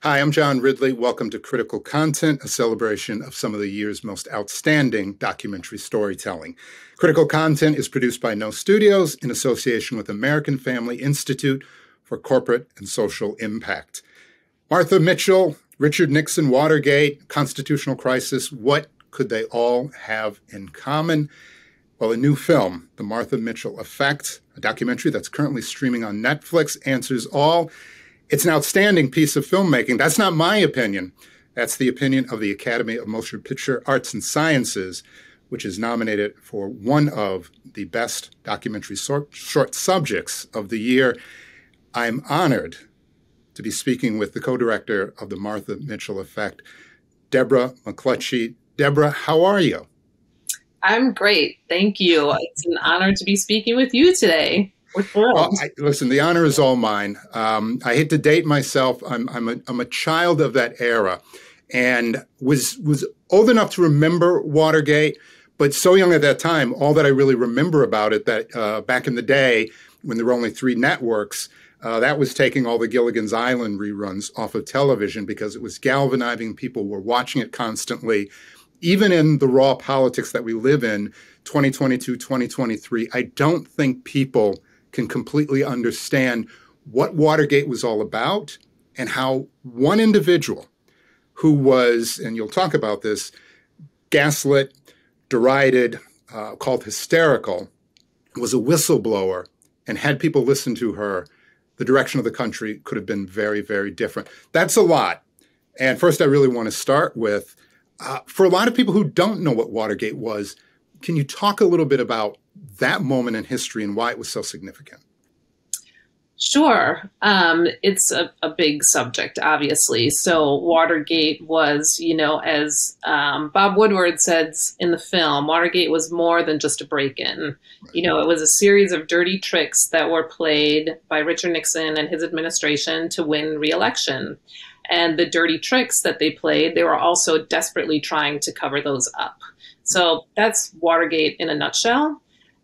Hi, I'm John Ridley. Welcome to Critical Content, a celebration of some of the year's most outstanding documentary storytelling. Critical Content is produced by No Studios in association with American Family Institute for Corporate and Social Impact. Martha Mitchell, Richard Nixon, Watergate, constitutional crisis, what could they all have in common? Well, a new film, The Martha Mitchell Effect, a documentary that's currently streaming on Netflix, answers all. It's an outstanding piece of filmmaking. That's not my opinion. That's the opinion of the Academy of Motion Picture Arts and Sciences, which is nominated for one of the best documentary short subjects of the year. I'm honored to be speaking with the co-director of The Martha Mitchell Effect, Debra McClutchy. Debra, how are you? I'm great. Thank you. It's an honor to be speaking with you today. We're thrilled. Listen, the honor is all mine. I hate to date myself. I'm a child of that era, and was old enough to remember Watergate, but so young at that time. All that I really remember about it, that back in the day when there were only 3 networks, that was taking all the Gilligan's Island reruns off of television because it was galvanizing. People were watching it constantly. Even in the raw politics that we live in, 2022, 2023, I don't think people can completely understand what Watergate was all about and how one individual who was, and you'll talk about this, gaslit, derided, called hysterical, was a whistleblower, and had people listen to her, the direction of the country could have been very, very different. That's a lot. And first, I really want to start with, for a lot of people who don't know what Watergate was, can you talk a little bit about that moment in history and why it was so significant? Sure. It's a big subject, obviously. So Watergate was, as Bob Woodward says in the film, Watergate was more than just a break-in. Right. It was a series of dirty tricks that were played by Richard Nixon and his administration to win re-election. And the dirty tricks that they played, they were also desperately trying to cover those up. So that's Watergate in a nutshell.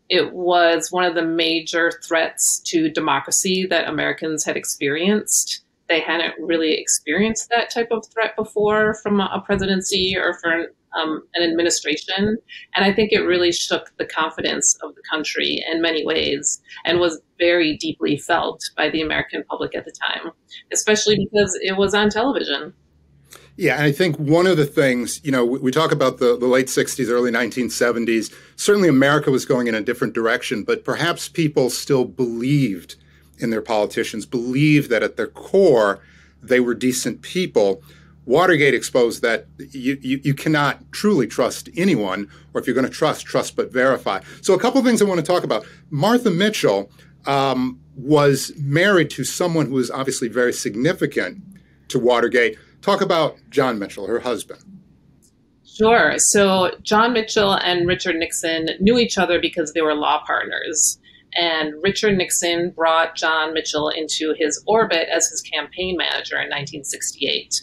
It was one of the major threats to democracy that Americans had experienced. They hadn't really experienced that type of threat before from a presidency or from an administration. And I think it really shook the confidence of the country in many ways and was very deeply felt by the American public at the time, especially because it was on television. Yeah, and I think one of the things, we talk about the late 60s, early 1970s. Certainly America was going in a different direction, but perhaps people still believed in their politicians, believed that at their core, they were decent people. Watergate exposed that you cannot truly trust anyone, or if you're going to trust but verify. So a couple of things I want to talk about. Martha Mitchell was married to someone who was obviously very significant to Watergate. Talk about John Mitchell, her husband. Sure. So John Mitchell and Richard Nixon knew each other because they were law partners. And Richard Nixon brought John Mitchell into his orbit as his campaign manager in 1968.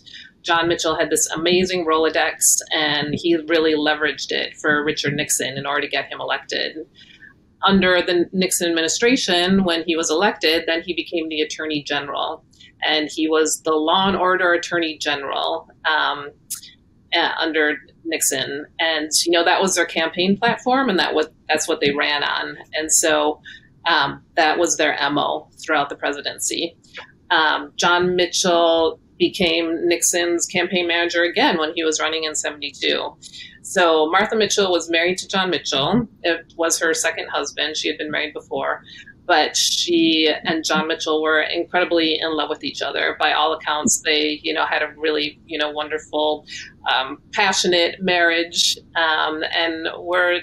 John Mitchell had this amazing Rolodex, and he really leveraged it for Richard Nixon in order to get him elected. Under the Nixon administration, when he was elected, then he became the Attorney General. And he was the Law and Order Attorney General under Nixon. And, that was their campaign platform, and that's what they ran on. And so that was their MO throughout the presidency. John Mitchell became Nixon's campaign manager again when he was running in 72. So Martha Mitchell was married to John Mitchell. It was her second husband. She had been married before. But she and John Mitchell were incredibly in love with each other. By all accounts, they, had a really, wonderful, passionate marriage, and were,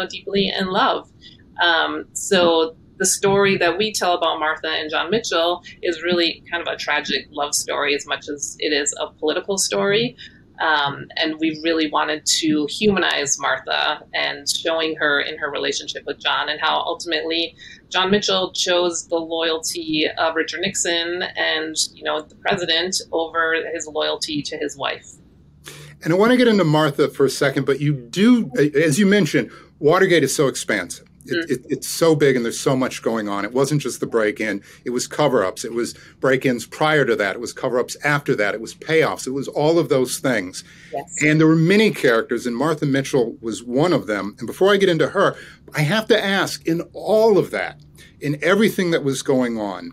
deeply in love. So the story that we tell about Martha and John Mitchell is really kind of a tragic love story as much as it is a political story. And we really wanted to humanize Martha and showing her in her relationship with John, and how ultimately John Mitchell chose the loyalty of Richard Nixon and, the president over his loyalty to his wife. And I want to get into Martha for a second, but you do, as you mentioned, Watergate is so expansive. It's so big and there's so much going on. It wasn't just the break-in. It was cover-ups. It was break-ins prior to that. It was cover-ups after that. It was payoffs. It was all of those things. Yes. And there were many characters, and Martha Mitchell was one of them. And before I get into her, I have to ask, in all of that, in everything that was going on,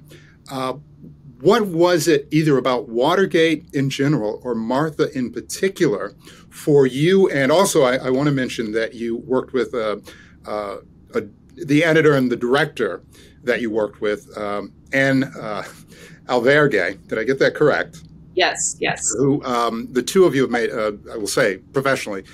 what was it either about Watergate in general or Martha in particular for you? And also, I want to mention that you worked with the editor and the director that you worked with, Anne Alvergue. Did I get that correct? Yes, yes. Who the two of you have made, I will say professionally,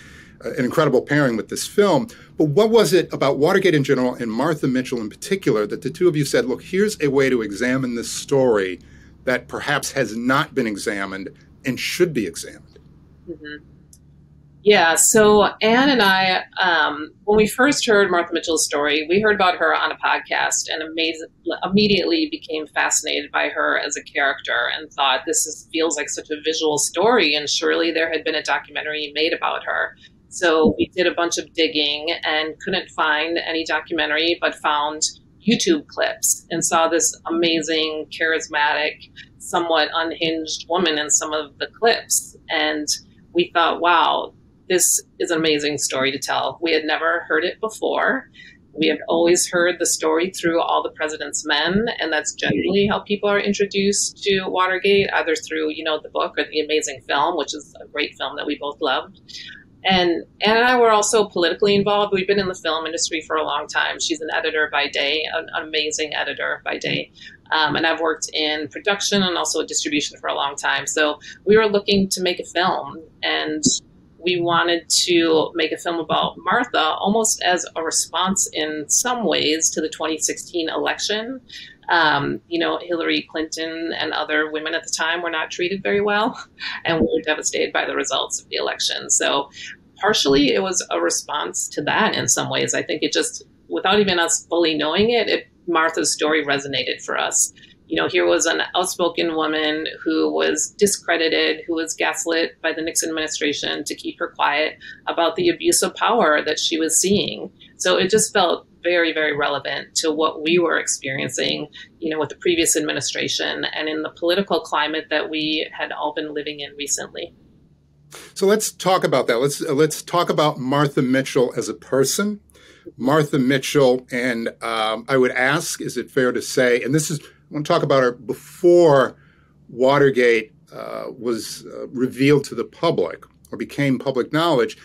an incredible pairing with this film. But what was it about Watergate in general and Martha Mitchell in particular that the two of you said, look, here's a way to examine this story that perhaps has not been examined and should be examined? Mm-hmm. Yeah, so Anne and I, when we first heard Martha Mitchell's story, we heard about her on a podcast and immediately became fascinated by her as a character and thought feels like such a visual story, and surely there had been a documentary made about her. So we did a bunch of digging and couldn't find any documentary, but found YouTube clips and saw this amazing, charismatic, somewhat unhinged woman in some of the clips. And we thought, wow, this is an amazing story to tell. We had never heard it before. We had always heard the story through All the President's Men, and that's generally how people are introduced to Watergate, either through, the book or the amazing film, which is a great film that we both loved. And Anne and I were also politically involved. We've been in the film industry for a long time. She's an editor by day, an amazing editor by day. And I've worked in production and also distribution for a long time. So we were looking to make a film, and we wanted to make a film about Martha almost as a response in some ways to the 2016 election. Hillary Clinton and other women at the time were not treated very well, and we were devastated by the results of the election. So partially it was a response to that in some ways. I think it just, without even us fully knowing it, Martha's story resonated for us. Here was an outspoken woman who was discredited, who was gaslit by the Nixon administration to keep her quiet about the abuse of power that she was seeing. So it just felt very, very relevant to what we were experiencing, with the previous administration and in the political climate that we had all been living in recently. So let's talk about that. Let's talk about Martha Mitchell as a person. Martha Mitchell, and I would ask, is it fair to say, and I want to talk about her before Watergate was revealed to the public or became public knowledge.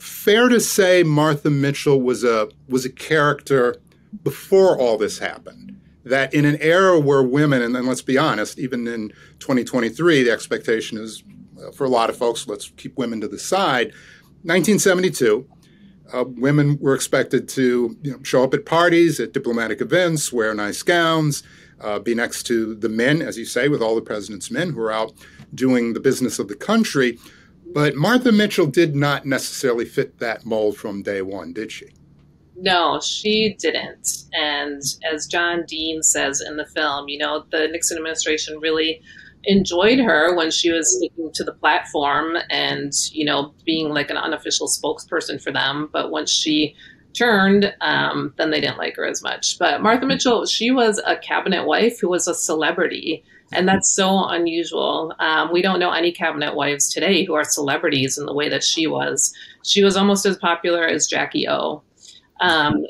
Fair to say Martha Mitchell was a character before all this happened, that in an era where women, and let's be honest, even in 2023, the expectation is for a lot of folks, let's keep women to the side. 1972, women were expected to show up at parties, at diplomatic events, wear nice gowns, be next to the men, as you say, with all the president's men who are out doing the business of the country. But Martha Mitchell did not necessarily fit that mold from day one, did she? No, she didn't. And as John Dean says in the film, the Nixon administration really enjoyed her when she was sticking to the platform and, being like an unofficial spokesperson for them. But once she turned, then they didn't like her as much. But Martha Mitchell, she was a cabinet wife who was a celebrity. And that's so unusual. We don't know any cabinet wives today who are celebrities in the way that she was. She was almost as popular as Jackie O.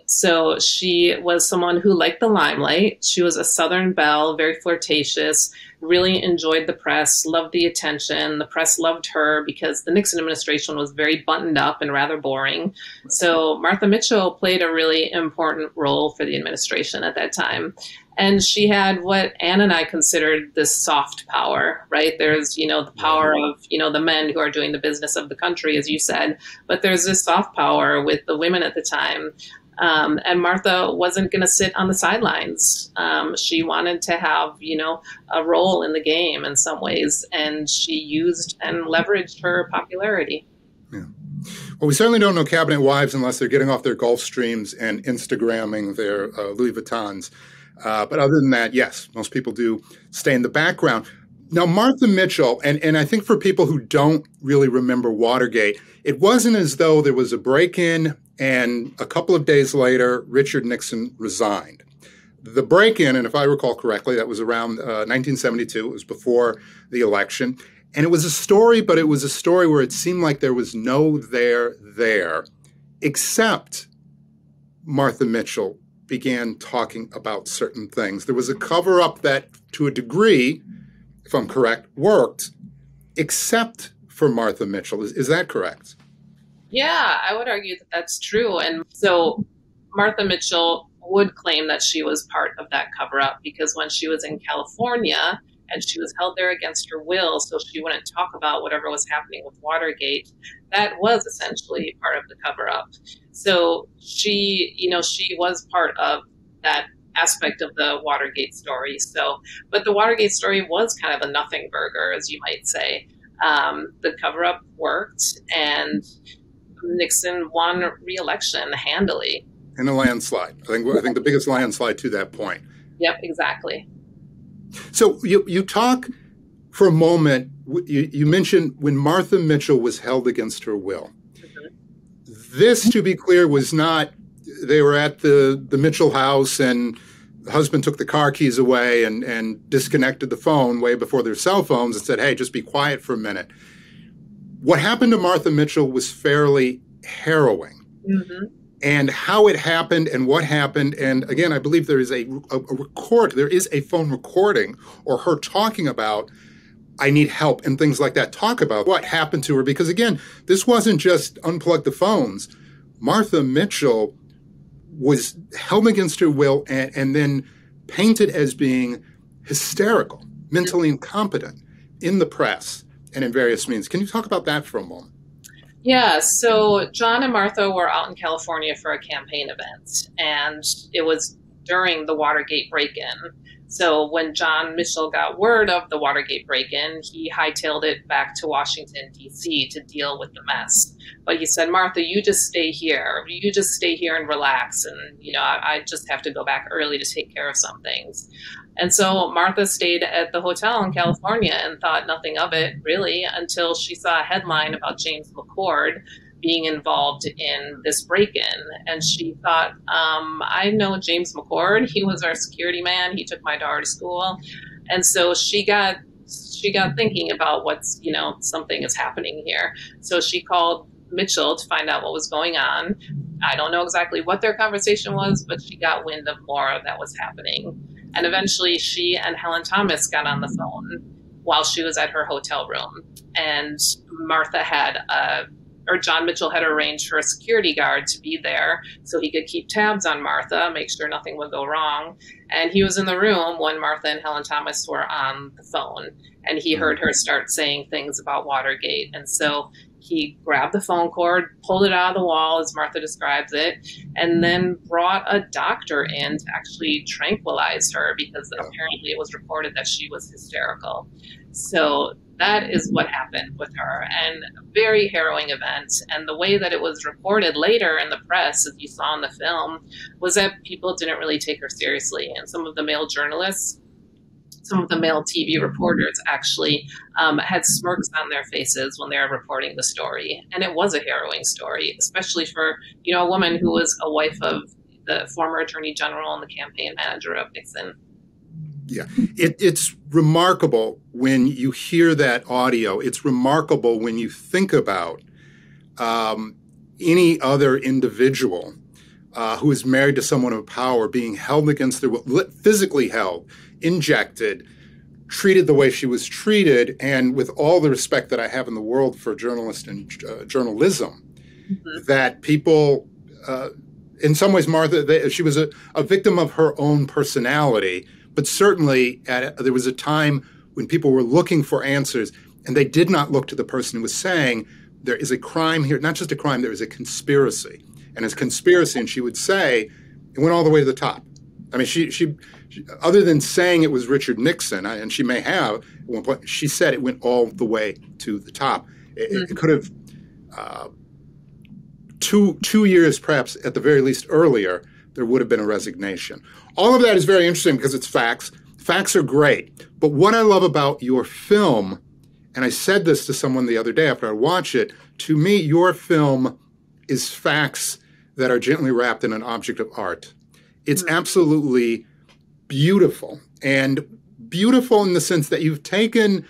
So she was someone who liked the limelight. She was a Southern belle, very flirtatious, really enjoyed the press, loved the attention. The press loved her because the Nixon administration was very buttoned up and rather boring. So Martha Mitchell played a really important role for the administration at that time. And she had what Anne and I considered this soft power, right? There's, the power of, the men who are doing the business of the country, as you said, but there's this soft power with the women at the time. And Martha wasn't going to sit on the sidelines. She wanted to have, a role in the game in some ways, and she used and leveraged her popularity. Yeah. Well, we certainly don't know cabinet wives unless they're getting off their Gulfstreams and Instagramming their Louis Vuittons. But other than that, yes, most people do stay in the background. Now, Martha Mitchell, and I think for people who don't really remember Watergate, it wasn't as though there was a break-in And a couple of days later, Richard Nixon resigned. The break-in, and if I recall correctly, that was around 1972. It was before the election. And it was a story, but it was a story where it seemed like there was no there, except Martha Mitchell began talking about certain things. There was a cover-up that, to a degree, if I'm correct, worked, except for Martha Mitchell. Is that correct? Yeah, I would argue that that's true. And so Martha Mitchell would claim that she was part of that cover-up because when she was in California and she was held there against her will, so she wouldn't talk about whatever was happening with Watergate, that was essentially part of the cover-up. So she was part of that aspect of the Watergate story. So, but the Watergate story was kind of a nothing burger, as you might say. The cover-up worked, and Nixon won re-election handily. In a landslide. I think the biggest landslide to that point. Yep, exactly. So you talk for a moment, you mentioned when Martha Mitchell was held against her will. Mm-hmm. This, to be clear, was not, they were at the Mitchell house and the husband took the car keys away and disconnected the phone way before their cell phones and said, hey, just be quiet for a minute. What happened to Martha Mitchell was fairly harrowing. Mm-hmm. And how it happened and what happened, and again, I believe there is a phone recording or her talking about, I need help and things like that. Talk about what happened to her, because again, this wasn't just unplug the phones. Martha Mitchell was held against her will and then painted as being hysterical, mentally incompetent in the press and in various means. Can you talk about that for a moment? Yeah, so John and Martha were out in California for a campaign event, and it was during the Watergate break-in. So when John Mitchell got word of the Watergate break-in, he hightailed it back to Washington, D.C. to deal with the mess. But he said, Martha, you just stay here. You just stay here and relax. And, I just have to go back early to take care of some things. And so Martha stayed at the hotel in California and thought nothing of it, really, until she saw a headline about James McCord being involved in this break-in. And she thought, I know James McCord. He was our security man. He took my daughter to school. And so she got thinking about something is happening here. So she called Mitchell to find out what was going on. I don't know exactly what their conversation was, but she got wind of more that was happening. And eventually she and Helen Thomas got on the phone while she was at her hotel room. And John Mitchell had arranged for a security guard to be there so he could keep tabs on Martha, make sure nothing would go wrong. And he was in the room when Martha and Helen Thomas were on the phone, and he heard her start saying things about Watergate. And so he grabbed the phone cord, pulled it out of the wall, as Martha describes it, and then brought a doctor in to actually tranquilize her because apparently it was reported that she was hysterical. So that is what happened with her, and a very harrowing event. And the way that it was reported later in the press, as you saw in the film, was that people didn't really take her seriously. And some of the male journalists, some of the male TV reporters actually had smirks on their faces when they were reporting the story. And it was a harrowing story, especially for, a woman who was a wife of the former attorney general and the campaign manager of Nixon. Yeah, it's remarkable when you hear that audio. It's remarkable when you think about any other individual who is married to someone of power being held against their will, physically held, injected, treated the way she was treated, and with all the respect that I have in the world for journalists and journalism, that people, in some ways, Martha, she was a victim of her own personality. But certainly there was a time when people were looking for answers, and they did not look to the person who was saying, there is a crime here, not just a crime, there is a conspiracy. And it's conspiracy, and she would say, it went all the way to the top. I mean, she other than saying it was Richard Nixon, and she may have at one point, she said it went all the way to the top. It could have, 2 years perhaps at the very least earlier, there would have been a resignation. All of that is very interesting because it's facts. Facts are great. But what I love about your film, and I said this to someone the other day after I watched it, to me, your film is facts that are gently wrapped in an object of art. It's absolutely beautiful, and beautiful in the sense that you've taken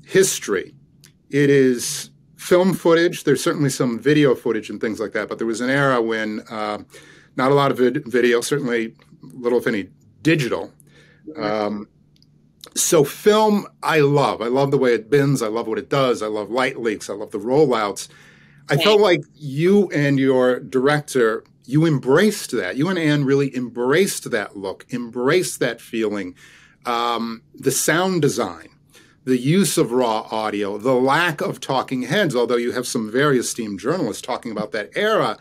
history. It is film footage. There's certainly some video footage and things like that, but there was an era when not a lot of video, certainly little, if any, digital. So film, I love. I love the way it bends. I love what it does. I love light leaks. I love the rollouts. I felt like you and your director, you embraced that. You and Anne really embraced that look, embraced that feeling. The sound design, the use of raw audio, the lack of talking heads, although you have some very esteemed journalists talking about that era.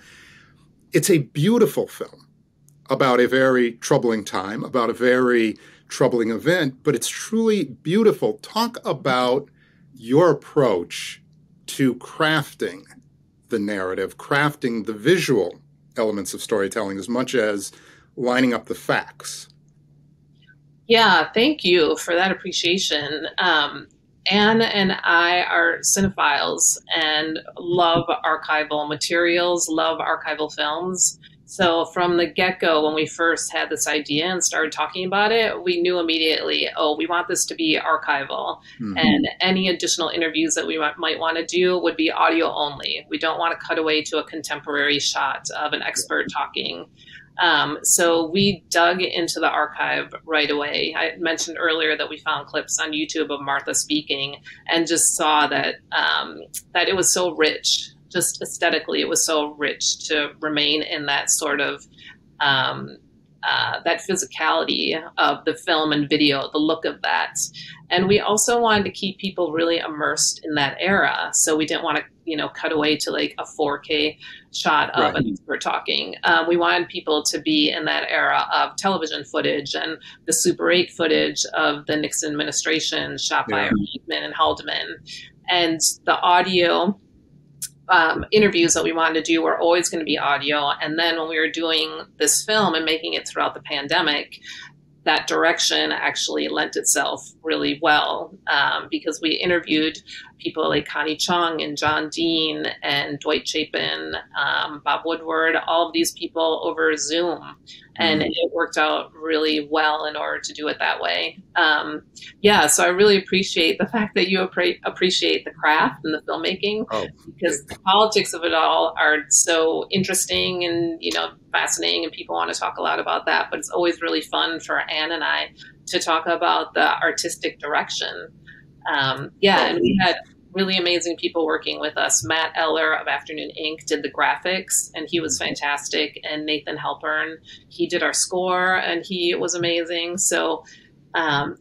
It's a beautiful film about a very troubling time, about a very troubling event, but it's truly beautiful. Talk about your approach to crafting the narrative, crafting the visual elements of storytelling as much as lining up the facts. Yeah, thank you for that appreciation. Anne and I are cinephiles and love archival materials, love archival films. So from the get-go, when we first had this idea and started talking about it, we knew immediately, oh, we want this to be archival. And any additional interviews that we might want to do would be audio only. We don't want to cut away to a contemporary shot of an expert talking. So we dug into the archive right away. I mentioned earlier that we found clips on YouTube of Martha speaking and just saw that that it was so rich. Just aesthetically, it was so rich to remain in that sort of that physicality of the film and video, the look of that. And we also wanted to keep people really immersed in that era. So we didn't want to, cut away to like a 4K shot of an expert talking. We wanted people to be in that era of television footage and the Super 8 footage of the Nixon administration shot by Friedman and Haldeman. And the audio interviews that we wanted to do were always going to be audio. And then when we were doing this film and making it throughout the pandemic, that direction actually lent itself really well because we interviewed people like Connie Chung and John Dean and Dwight Chapin, Bob Woodward, all of these people over Zoom. And it worked out really well in order to do it that way. So I really appreciate the fact that you appreciate the craft and the filmmaking because the politics of it all are so interesting and, fascinating, and people want to talk a lot about that. But it's always really fun for Anne and I to talk about the artistic direction. And we had really amazing people working with us. Matt Eller of Afternoon Ink did the graphics, and he was fantastic. And Nathan Halpern, he did our score, and he was amazing. So, Anne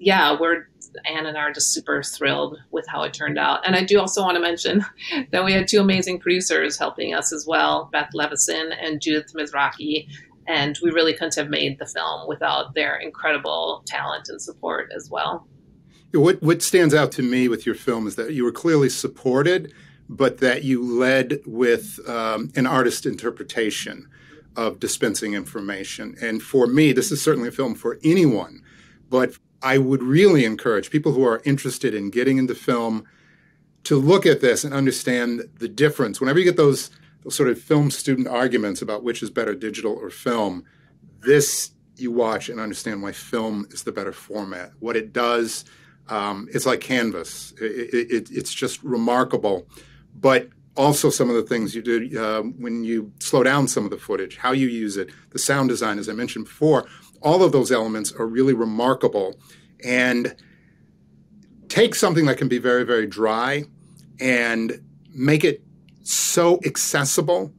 and I are just super thrilled with how it turned out. And I do also want to mention that we had two amazing producers helping us as well, Beth Levison and Judith Mizrahi. And we really couldn't have made the film without their incredible talent and support as well. What stands out to me with your film is that you were clearly supported, but that you led with an artist interpretation of dispensing information. And for me, this is certainly a film for anyone, but I would really encourage people who are interested in getting into film to look at this and understand the difference. Whenever you get those sort of film student arguments about which is better, digital or film, this you watch and understand why film is the better format. What it does, it's like canvas. It's just remarkable. But also some of the things you do when you slow down some of the footage, how you use it, the sound design, as I mentioned before, all of those elements are really remarkable and take something that can be very, very dry and make it so accessible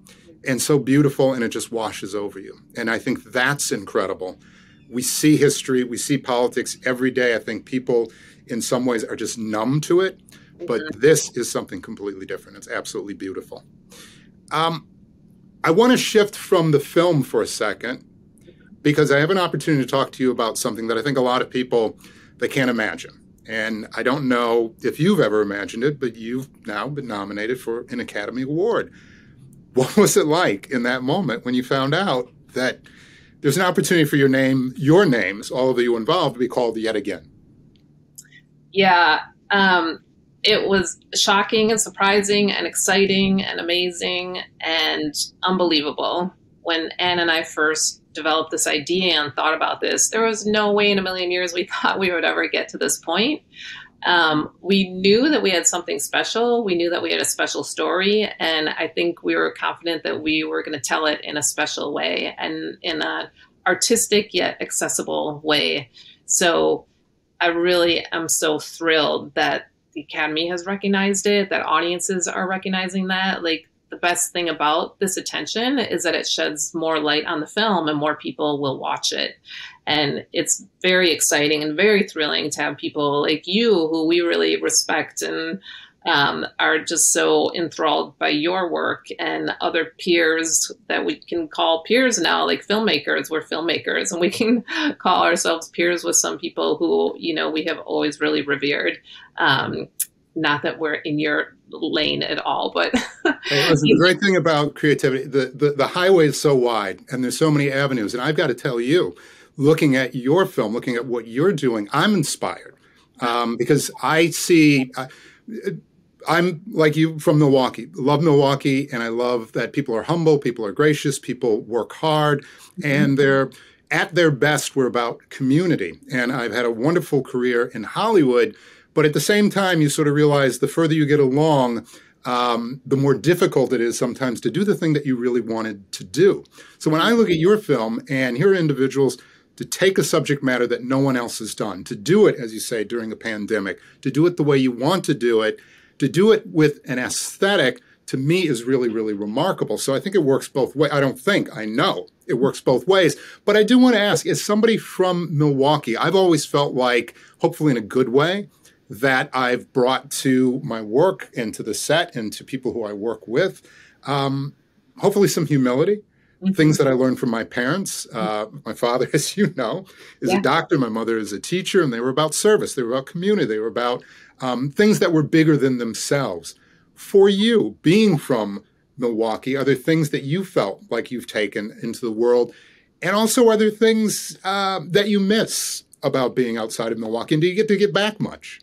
and so beautiful, and it just washes over you. And I think that's incredible. We see history, we see politics every day. I think people in some ways are just numb to it, but this is something completely different. It's absolutely beautiful. I want to shift from the film for a second because I have an opportunity to talk to you about something that I think a lot of people, they can't imagine. And I don't know if you've ever imagined it, but you've now been nominated for an Academy Award. What was it like in that moment when you found out that there's an opportunity for your names, all of you involved, to be called yet again? Yeah, it was shocking and surprising and exciting and amazing and unbelievable. when Anne and I first developed this idea and thought about this, there was no way in a million years we thought we would ever get to this point. We knew that we had something special. We knew that we had a special story. And I think we were confident that we were going to tell it in a special way and in an artistic yet accessible way. So I really am so thrilled that the Academy has recognized it, that audiences are recognizing that. Like, the best thing about this attention is that it sheds more light on the film and more people will watch it. And it's very exciting and very thrilling to have people like you, who we really respect and are just so enthralled by your work, and other peers that we can call peers now, like filmmakers. We're filmmakers, and we can call ourselves peers with some people who, you know, we have always really revered. Not that we're in your lane at all, but hey, listen, the great thing about creativity, the highway is so wide and there's so many avenues. And I've got to tell you, looking at your film, looking at what you're doing, I'm inspired because I see, I'm like you, from Milwaukee, love Milwaukee. And I love that people are humble, people are gracious, people work hard, and they're at their best. We're about community. And I've had a wonderful career in Hollywood. But at the same time, you sort of realize the further you get along, the more difficult it is sometimes to do the thing that you really wanted to do. So when I look at your film, and here are individuals to take a subject matter that no one else has done, to do it, as you say, during a pandemic, to do it the way you want to do it with an aesthetic, to me is really, really remarkable. So I think it works both ways. I know it works both ways. But I do want to ask, as somebody from Milwaukee, I've always felt like, hopefully in a good way, that I've brought to my work and to the set and to people who I work with. Hopefully some humility, things that I learned from my parents. My father, as you know, is a doctor. My mother is a teacher, and they were about service. They were about community. They were about things that were bigger than themselves. For you, being from Milwaukee, are there things that you felt like you've taken into the world? And also, are there things that you miss about being outside of Milwaukee? And do you get to get back much?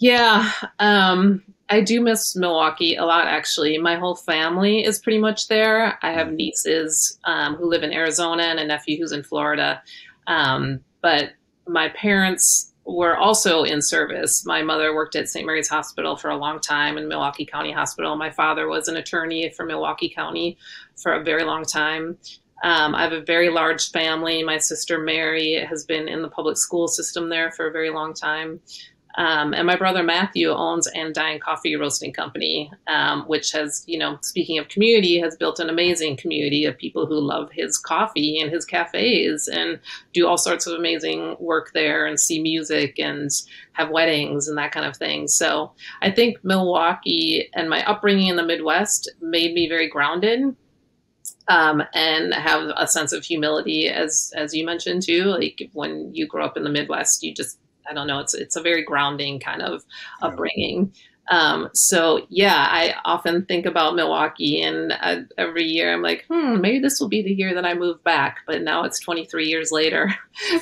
Yeah, I do miss Milwaukee a lot, actually. My whole family is pretty much there. I have nieces who live in Arizona and a nephew who's in Florida. But my parents were also in service. My mother worked at St. Mary's Hospital for a long time, in Milwaukee County Hospital. My father was an attorney for Milwaukee County for a very long time. I have a very large family. My sister Mary has been in the public school system there for a very long time. And my brother Matthew owns Andine Coffee Roasting Company, which has, you know, speaking of community, has built an amazing community of people who love his coffee and his cafes and do all sorts of amazing work there and see music and have weddings and that kind of thing. So I think Milwaukee and my upbringing in the Midwest made me very grounded. And have a sense of humility, as you mentioned too. Like, when you grow up in the Midwest, you just, I don't know, it's a very grounding kind of upbringing. So yeah, I often think about Milwaukee, and every year I'm like, maybe this will be the year that I move back. But now it's 23 years later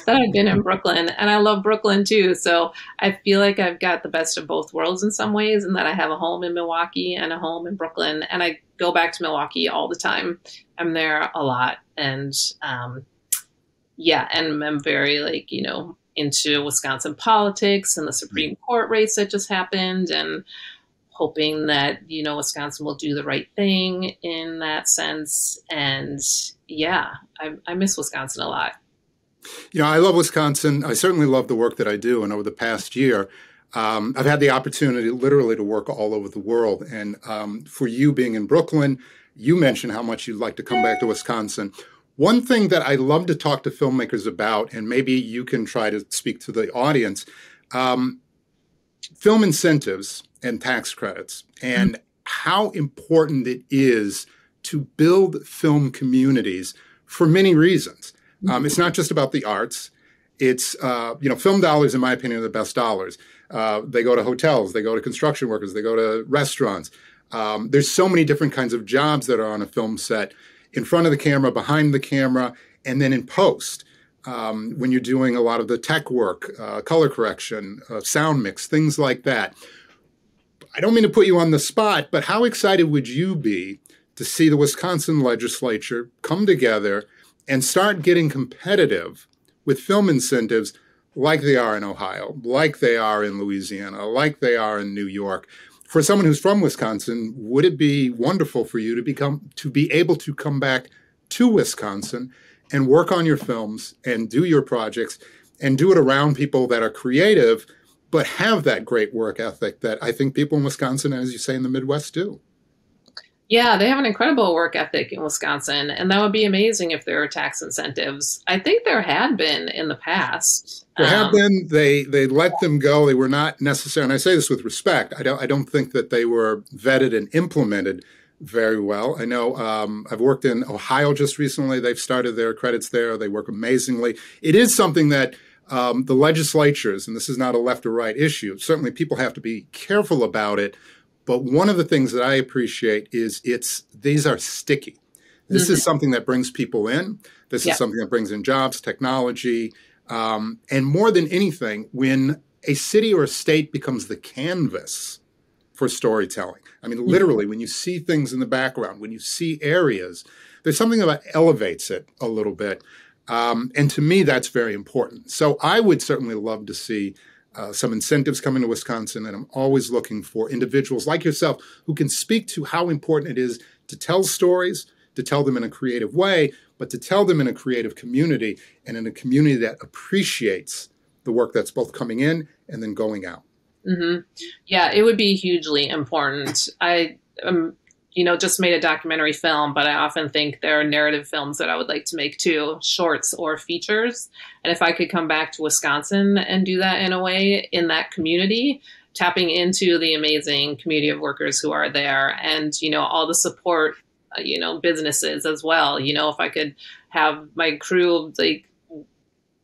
that I've been in Brooklyn, and I love Brooklyn too. So I feel like I've got the best of both worlds in some ways, and that I have a home in Milwaukee and a home in Brooklyn, and I go back to Milwaukee all the time. I'm there a lot, and and I'm very, like, you know, into Wisconsin politics and the Supreme Court race that just happened, and hoping that, you know, Wisconsin will do the right thing in that sense. And yeah, I miss Wisconsin a lot. You know, I love Wisconsin. I certainly love the work that I do. And over the past year, I've had the opportunity literally to work all over the world. And for you being in Brooklyn, you mentioned how much you'd like to come back to Wisconsin. One thing that I love to talk to filmmakers about, and maybe you can try to speak to the audience, film incentives and tax credits, and how important it is to build film communities for many reasons. It's not just about the arts. It's, film dollars, in my opinion, are the best dollars. They go to hotels, they go to construction workers, they go to restaurants. There's so many different kinds of jobs that are on a film set, in front of the camera, behind the camera, and then in post, when you're doing a lot of the tech work, color correction, sound mix, things like that. I don't mean to put you on the spot, but how excited would you be to see the Wisconsin legislature come together and start getting competitive with film incentives like they are in Ohio, like they are in Louisiana, like they are in New York. For someone who's from Wisconsin, would it be wonderful for you to be able to come back to Wisconsin and work on your films and do your projects and do it around people that are creative, but have that great work ethic that I think people in Wisconsin, as you say, in the Midwest do? Yeah, they have an incredible work ethic in Wisconsin, and that would be amazing if there were tax incentives. I think there had been in the past. There have been. They let them go. They were not necessary, and I say this with respect. I don't think that they were vetted and implemented very well. I know I've worked in Ohio just recently. They've started their credits there. They work amazingly. It is something that the legislatures, and this is not a left or right issue, certainly people have to be careful about it. But one of the things that I appreciate is these are sticky. This is something that brings people in. This is something that brings in jobs, technology, and more than anything, when a city or a state becomes the canvas for storytelling. I mean, literally, when you see things in the background, when you see areas, there's something that elevates it a little bit. And to me, that's very important. So I would certainly love to see some incentives coming to Wisconsin, and I'm always looking for individuals like yourself who can speak to how important it is to tell stories, to tell them in a creative way, but to tell them in a creative community and in a community that appreciates the work that's both coming in and then going out. Yeah, it would be hugely important. I just made a documentary film, but I often think there are narrative films that I would like to make too, shorts or features. And if I could come back to Wisconsin and do that in a way in that community, tapping into the amazing community of workers who are there and, all the support, businesses as well. If I could have my crew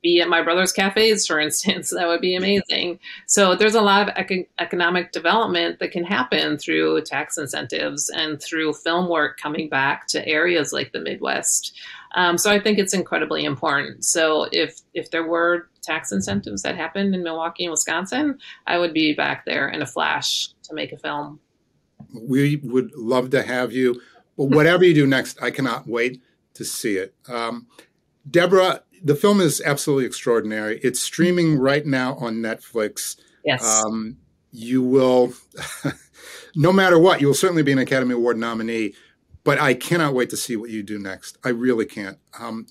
be at my brother's cafes, for instance, that would be amazing. So there's a lot of economic development that can happen through tax incentives and through film work coming back to areas like the Midwest. So I think it's incredibly important. So if there were tax incentives that happened in Milwaukee and Wisconsin, I would be back there in a flash to make a film. We would love to have you. But whatever you do next, I cannot wait to see it. Debra, the film is absolutely extraordinary. It's streaming right now on Netflix. Yes. You will, no matter what, you will certainly be an Academy Award nominee, but I cannot wait to see what you do next. I really can't.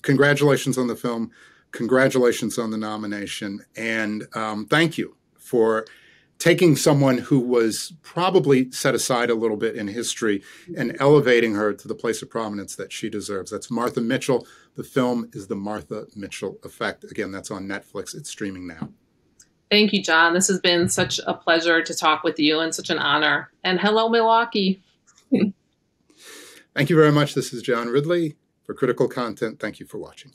Congratulations on the film. Congratulations on the nomination. And thank you for taking someone who was probably set aside a little bit in history and elevating her to the place of prominence that she deserves. That's Martha Mitchell. The film is The Martha Mitchell Effect. Again, that's on Netflix. It's streaming now. Thank you, John. This has been such a pleasure to talk with you and such an honor. And hello, Milwaukee. Thank you very much. This is John Ridley for Critical Content. Thank you for watching.